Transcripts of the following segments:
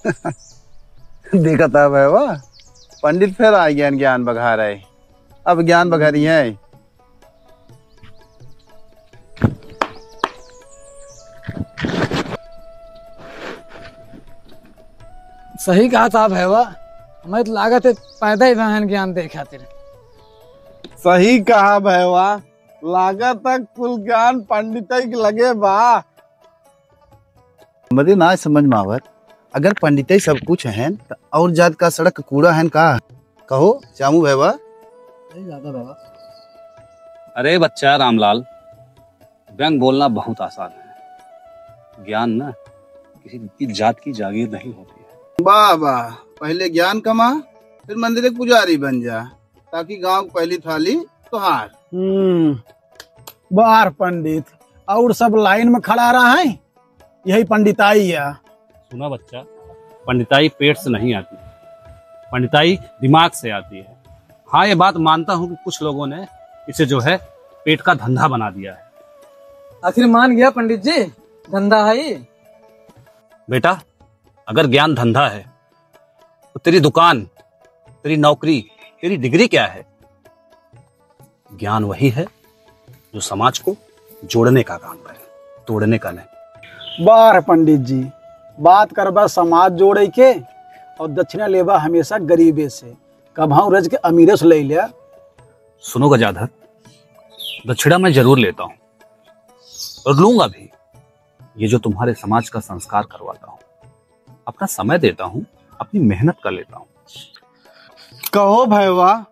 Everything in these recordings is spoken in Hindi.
देखा था भाई वाह, पंडित फिर आ ज्ञान ज्ञान बघा रहे। अब ज्ञान बघा रही है। सही कहा था भैया, हमें तो लागत है पैदा ही बहन ज्ञान दे खातिर। सही कहा भैया, लागत तक कुल ज्ञान पंडित लगे बा। मुझे ना समझ में आवत, अगर पंडित सब कुछ है तो और जात का सड़क कूड़ा है का? कहो चामू भैया। अरे बच्चा रामलाल, व्यंग बोलना बहुत आसान है। ज्ञान ना किसी की जात की जागीर नहीं होती है। वाह वाह, पहले ज्ञान कमा फिर मंदिर के पुजारी बन जा, ताकि गांव की पहली थाली तुहार। बार पंडित और सब लाइन में खड़ा रहा है, यही पंडिताई है। सुना बच्चा, पंडिताई पेट से नहीं आती, पंडिताई दिमाग से आती है। हाँ, ये बात मानता हूँ कि कुछ लोगों ने इसे जो है पेट का धंधा बना दिया है। आखिर मान गया पंडित जी, धंधा है ये। बेटा, अगर ज्ञान धंधा है तो तेरी दुकान, तेरी नौकरी, तेरी डिग्री क्या है? ज्ञान वही है जो समाज को जोड़ने का काम करे, तोड़ने का नहीं। बार पंडित जी, बात करबा समाज जोड़े के और दक्षिणा लेबा हमेशा गरीबे से, कभाऊ रज के अमीरे से ले लिया। सुनो गजाधर, दक्षिणा मैं जरूर लेता हूँ और लूंगा भी। ये जो तुम्हारे समाज का संस्कार करवाता हूँ, अपना समय देता हूँ, अपनी मेहनत कर लेता हूँ। कहो भैया,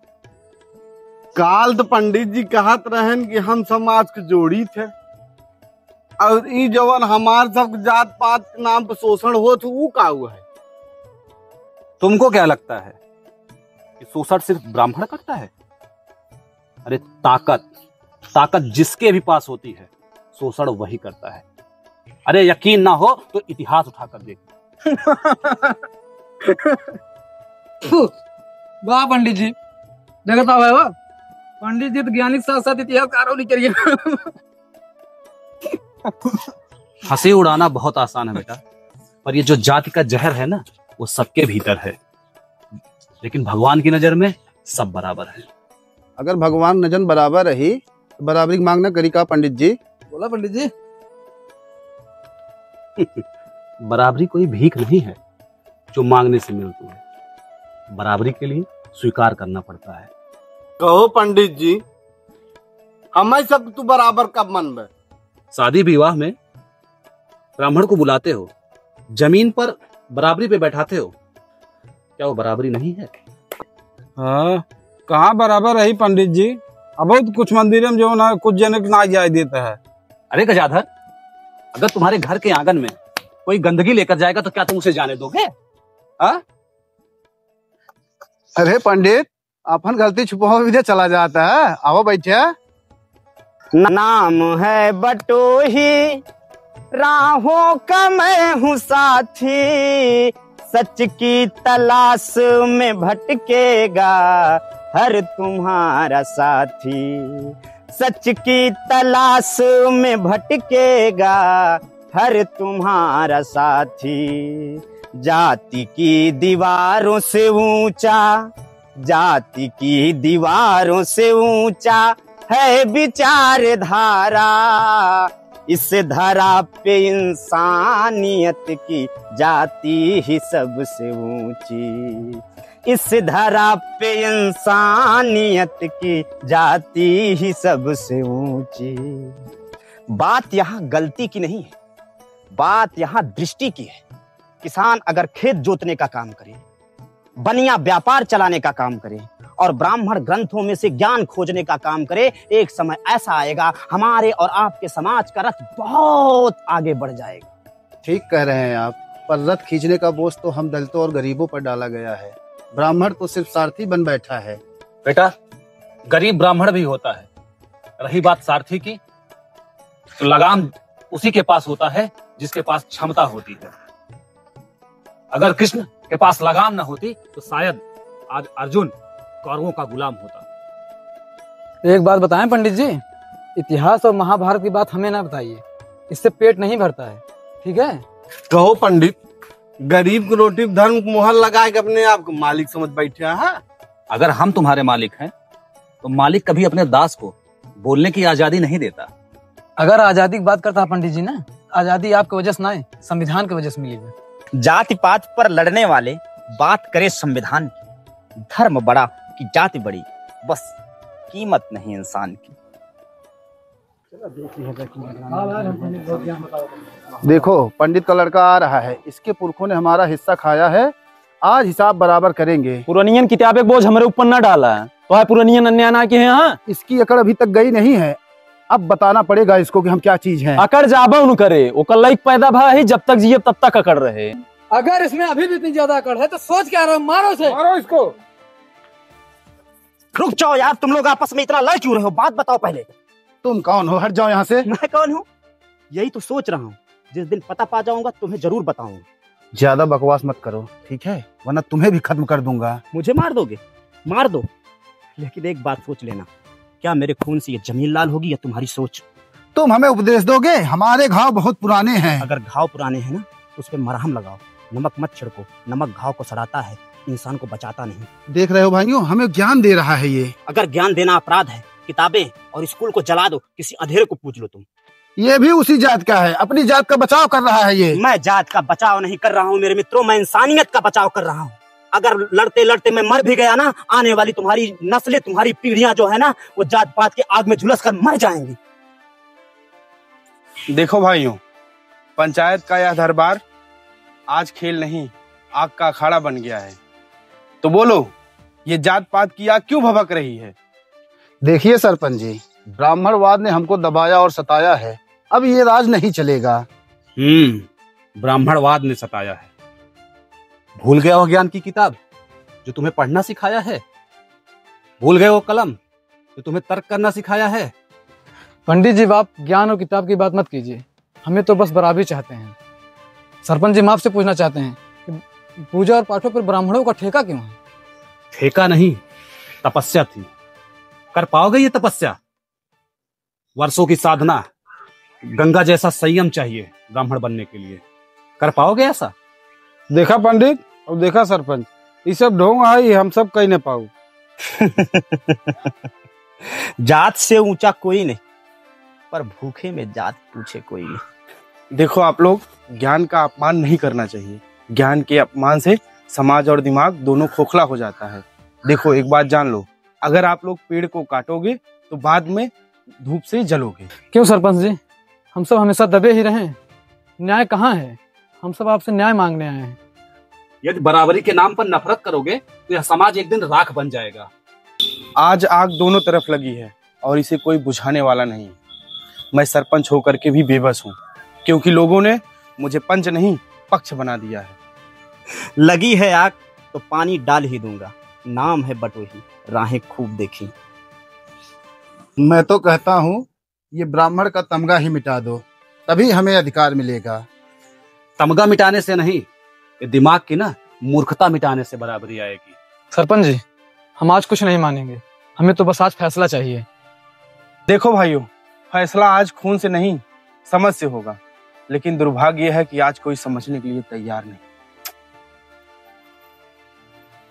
काल तो पंडित जी कहत रहन कि हम समाज के जोड़ी थे, और ई जवन हमार सब जात पात के नाम पर शोषण हो तो वो का हुआ है? तुमको क्या लगता है कि शोषण सिर्फ ब्राह्मण करता है? अरे ताकत जिसके भी पास होती है, शोषण वही करता है। अरे यकीन ना हो तो इतिहास उठाकर देख। वाह पंडित जी, जगत आवा पंडित जी तो ज्ञानी साथ साथ इतिहासकारों नहीं करिए। हंसी उड़ाना बहुत आसान है बेटा, पर ये जो जाति का जहर है ना, वो सबके भीतर है। लेकिन भगवान की नजर में सब बराबर है। अगर भगवान नजर बराबर रही तो बराबरी मांगना करी का पंडित जी? बोला पंडित जी। बराबरी कोई भीख नहीं है जो मांगने से मिलती है। बराबरी के लिए स्वीकार करना पड़ता है। कहो पंडित जी, हमें सब तू बराबर कब मन में? शादी विवाह में ब्राह्मण को बुलाते हो, जमीन पर बराबरी पे बैठाते हो, क्या वो बराबरी नहीं है? हाँ, कहाँ बराबर रही पंडित जी। अब बहुत कुछ मंदिर में जो ना कुछ जन ना जाए देता है। अरे गजाधर, अगर तुम्हारे घर के आंगन में कोई गंदगी लेकर जाएगा तो क्या तुम उसे जाने दोगे? हाँ? अरे पंडित, अपन गलती छुपाओ विधे चला जाता है। आओ बैठे। नाम है बटोही, राहों का मैं हूँ साथी, सच की तलाश में भटकेगा हर तुम्हारा साथी, सच की तलाश में भटकेगा हर तुम्हारा साथी। जाति की दीवारों से ऊंचा, जाति की दीवारों से ऊंचा है विचारधारा, इस धरा पे इंसानियत की जाति ही सबसे ऊंची, इस धरा पे इंसानियत की जाति ही सबसे ऊंची। बात यहाँ गलती की नहीं है, बात यहाँ दृष्टि की है। किसान अगर खेत जोतने का काम करे, बनिया व्यापार चलाने का काम करे और ब्राह्मण ग्रंथों में से ज्ञान खोजने का काम करे, एक समय ऐसा आएगा हमारे और आपके समाज का रथ बहुत आगे बढ़ जाएगा। ठीक कह रहे हैं आप, पर रथ खींचने का बोझ तो हम दलितों और गरीबों पर डाला गया है। ब्राह्मण तो सिर्फ सारथी बन बैठा है। बेटा, गरीब ब्राह्मण भी होता है। रही बात सारथी की, तो लगाम उसी के पास होता है जिसके पास क्षमता होती है। अगर कृष्ण के पास लगाम न होती तो शायद आज अर्जुन कौरवों का गुलाम होता। एक बात बताएं पंडित जी, इतिहास और महाभारत की बात हमें ना बताइए, इससे पेट नहीं भरता है। ठीक है? कहो पंडित, गरीब को रोटी धर्म को मोहर लगा के अपने आप को मालिक समझ बैठे हैं। अगर हम तुम्हारे मालिक हैं तो मालिक कभी अपने दास को बोलने की आजादी नहीं देता। अगर आजादी की बात करता है पंडित जी ना, आजादी आपकी वजह से ना है, संविधान की वजह से मिली है। जाति पात पर लड़ने वाले बात करे संविधान की, धर्म बड़ा कि जाति बड़ी, बस कीमत नहीं इंसान की। देखो पंडित का लड़का आ रहा है, इसके पुरखों ने हमारा हिस्सा खाया है, आज हिसाब बराबर करेंगे। पुरानियन किताबे बोझ हमारे ऊपर न डाला है, तो है पुरानियन अन्याय ना के हैं। हाँ, इसकी अकड़ अभी तक गई नहीं है, अब बताना पड़ेगा इसको कि हम क्या चीज हैं। अकड़ जाबा उन करे, ओकर लाइक पैदा भा है, जब तक जिए तब तक अकड़ रहे। अगर इसमें अभी भी इतनी ज्यादा अकड़ है तो सोच क्या रहा, मारो इसे, मारो इसको। रुक जाओ यार, तुम लोग आपस में इतना लड़ क्यों रहे हो? बात बताओ पहले। तुम कौन हो? हट जाओ यहाँ से। मैं कौन हूँ यही तो सोच रहा हूँ, जिस दिन पता पा जाऊंगा तुम्हें जरूर बताऊंगा। ज्यादा बकवास मत करो, ठीक है, वरना तुम्हें भी खत्म कर दूंगा। मुझे मार दोगे? मार दो, लेकिन एक बात सोच लेना, क्या मेरे खून से ये जमीन लाल होगी या तुम्हारी सोच? तुम हमें उपदेश दोगे? हमारे घाव बहुत पुराने हैं। अगर घाव पुराने हैं ना तो उस पर मरहम लगाओ, नमक मत छिड़को। नमक घाव को सड़ाता है, इंसान को बचाता नहीं। देख रहे हो भाइयों, हमें ज्ञान दे रहा है ये। अगर ज्ञान देना अपराध है, किताबें और स्कूल को जला दो, किसी अधेरे को पूछ लो तुम। ये भी उसी जात का है, अपनी जात का बचाव कर रहा है ये। मैं जात का बचाव नहीं कर रहा हूँ मेरे मित्रों, मैं इंसानियत का बचाव कर रहा हूँ। अगर लड़ते लड़ते मैं मर भी गया ना, आने वाली तुम्हारी नस्लें, तुम्हारी पीढ़ियां जो है ना, वो जात पात के आग में झुलस कर मर जाएंगी। देखो भाइयों, पंचायत का यह दरबार आज खेल नहीं, आग का अखाड़ा बन गया है। तो बोलो, ये जात पात की आग क्यों भभक रही है? देखिए सरपंच जी, ब्राह्मणवाद ने हमको दबाया और सताया है, अब ये राज नहीं चलेगा। ब्राह्मणवाद ने सताया है। भूल गए हो ज्ञान की किताब जो तुम्हें पढ़ना सिखाया है? भूल गए हो कलम जो तुम्हें तर्क करना सिखाया है? पंडित जी आप ज्ञान और किताब की बात मत कीजिए, हमें तो बस बराबरी चाहते हैं। सरपंच जी हम आपसे पूछना चाहते हैं कि पूजा और पाठों पर ब्राह्मणों का ठेका क्यों है? ठेका नहीं, तपस्या थी। कर पाओगे ये तपस्या? वर्षों की साधना, गंगा जैसा संयम चाहिए ब्राह्मण बनने के लिए। कर पाओगे ऐसा? देखा पंडित और देखा सरपंच, ये सब ढोंग है, हम सब कहीं न पाऊ। जात से ऊंचा कोई नहीं, पर भूखे में जात पूछे कोई नहीं। देखो आप लोग, ज्ञान का अपमान नहीं करना चाहिए। ज्ञान के अपमान से समाज और दिमाग दोनों खोखला हो जाता है। देखो एक बात जान लो, अगर आप लोग पेड़ को काटोगे तो बाद में धूप से जलोगे। क्यों सरपंच जी, हम सब हमेशा दबे ही रहे? न्याय कहाँ है? हम सब आपसे न्याय मांगने आए हैं। यदि बराबरी के नाम पर नफरत करोगे तो यह समाज एक दिन राख बन जाएगा। आज आग दोनों तरफ लगी है और इसे कोई बुझाने वाला नहीं। मैं सरपंच होकर के भी बेबस हूँ, क्योंकि लोगों ने मुझे पंच नहीं पक्ष बना दिया है। लगी है आग तो पानी डाल ही दूंगा, नाम है बटोही, राहें खूब देखी। मैं तो कहता हूँ ये ब्राह्मण का तमगा ही मिटा दो, तभी हमें अधिकार मिलेगा। तमगा मिटाने से नहीं, ये दिमाग की ना मूर्खता मिटाने से बराबरी आएगी। सरपंच जी हम आज कुछ नहीं मानेंगे, हमें तो बस आज फैसला चाहिए। देखो भाइयों, फैसला आज खून से नहीं समझ से होगा, लेकिन दुर्भाग्य है कि आज कोई समझने के लिए तैयार नहीं।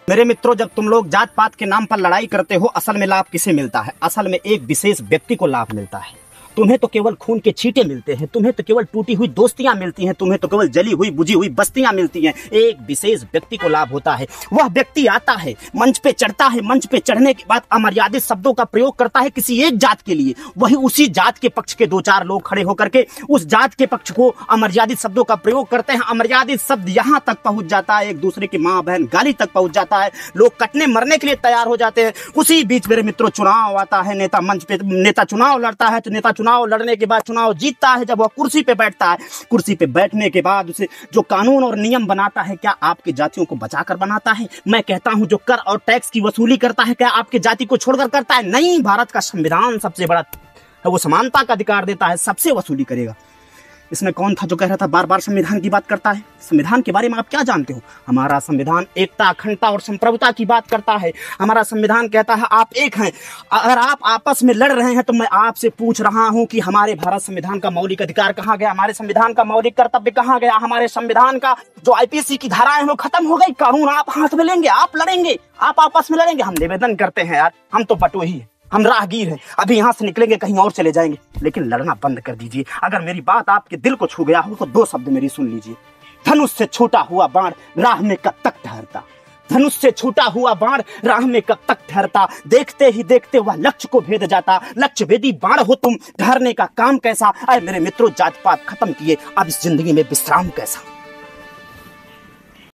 मेरे मित्रों, जब तुम लोग जात पात के नाम पर लड़ाई करते हो, असल में लाभ किसे मिलता है? असल में एक विशेष व्यक्ति को लाभ मिलता है। तुम्हें तो केवल खून के छींटे मिलते हैं, तुम्हें तो केवल टूटी हुई दोस्तियां मिलती हैं, तुम्हें तो केवल जली हुई बुझी हुई बस्तियां मिलती हैं। एक विशेष व्यक्ति को लाभ होता है। वह व्यक्ति आता है, मंच पे चढ़ता है, मंच पे चढ़ने के बाद अमर्यादित शब्दों का प्रयोग करता है किसी एक जात के लिए। वही उसी जात के पक्ष के दो चार लोग खड़े होकर के उस जात के पक्ष को अमर्यादित शब्दों का प्रयोग करते हैं। अमर्यादित शब्द यहाँ तक पहुंच जाता है, एक दूसरे की माँ बहन गाली तक पहुंच जाता है, लोग कटने मरने के लिए तैयार हो जाते हैं। उसी बीच मेरे मित्रों चुनाव आता है, नेता मंच पे नेता चुनाव लड़ता है, तो नेता चुनाव लड़ने के बाद चुनाव जीतता है। जब वह कुर्सी पे बैठता है, कुर्सी पे बैठने के बाद उसे जो कानून और नियम बनाता है, क्या आपके जातियों को बचाकर बनाता है? मैं कहता हूं जो कर और टैक्स की वसूली करता है, क्या आपके जाति को छोड़कर करता है? नहीं, भारत का संविधान सबसे बड़ा है, वो समानता का अधिकार देता है, सबसे वसूली करेगा। इसमें कौन था जो कह रहा था बार बार संविधान की बात करता है? संविधान के बारे में आप क्या जानते हो? हमारा संविधान एकता, अखंडता और संप्रभुता की बात करता है। हमारा संविधान कहता है आप एक हैं। अगर आप आपस में लड़ रहे हैं तो मैं आपसे पूछ रहा हूं कि हमारे भारत संविधान का मौलिक अधिकार कहाँ गया? हमारे संविधान का मौलिक कर्तव्य कहाँ गया? हमारे संविधान का जो आईपीसी की धाराएं हैं वो खत्म हो गई। कानून आप हाथ में लेंगे, आप लड़ेंगे, आप आपस में लड़ेंगे। हम निवेदन करते हैं यार, हम तो बटोही हैं, हम राहगीर हैं, अभी यहाँ से निकलेंगे कहीं और चले जाएंगे, लेकिन लड़ना बंद कर दीजिए। अगर मेरी बात आपके दिल को छू गया हो तो 2 शब्द मेरी सुन लीजिए। धनुष से छूटा हुआ बाण राह में कब तक ठहरता? धनुष से छूटा हुआ बाण राह में कब तक ठहरता? देखते ही देखते वह लक्ष्य को भेद जाता। लक्ष्य भेदी बाण हो तुम, ठहरने का काम कैसा? अरे मेरे मित्रों, जात पात खत्म किए, अब इस जिंदगी में विश्राम कैसा?